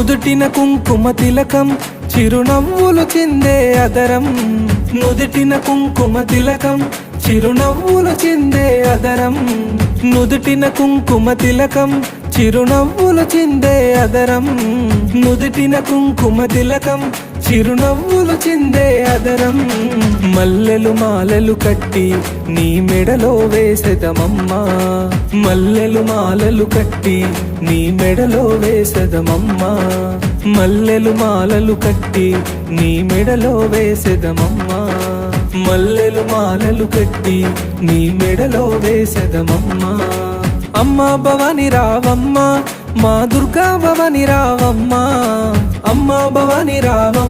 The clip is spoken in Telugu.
నుదుటిన కుంకుమ తిలకం చిరునవ్వులు చిందే అదరం నుదుటిన కుంకుమ తిలకం చిరునవ్వులు చిందే అదరం నుదుటిన కుంకుమ తిలకం చిరునవ్వులు చిందే అదరం నుదుటిన కుంకుమ తిలకం చిరునవ్వులు చిందే అదరం మల్లెలు మాలలు కట్టి నీ మెడలో వేసెదమమ్మా మల్లెలు మాలలు కట్టి నీ మెడలో వేసెదమమ్మా మల్లెలు మాలలు కట్టి నీ మెడలో వేసెదమమ్మా మల్లెలు మాలలు కట్టి నీ మెడలో వేసెదమమ్మా అమ్మా భవాని రావమ్మా మా దుర్గా భవాని రావమ్మా అమ్మా భవాని రావమ్మా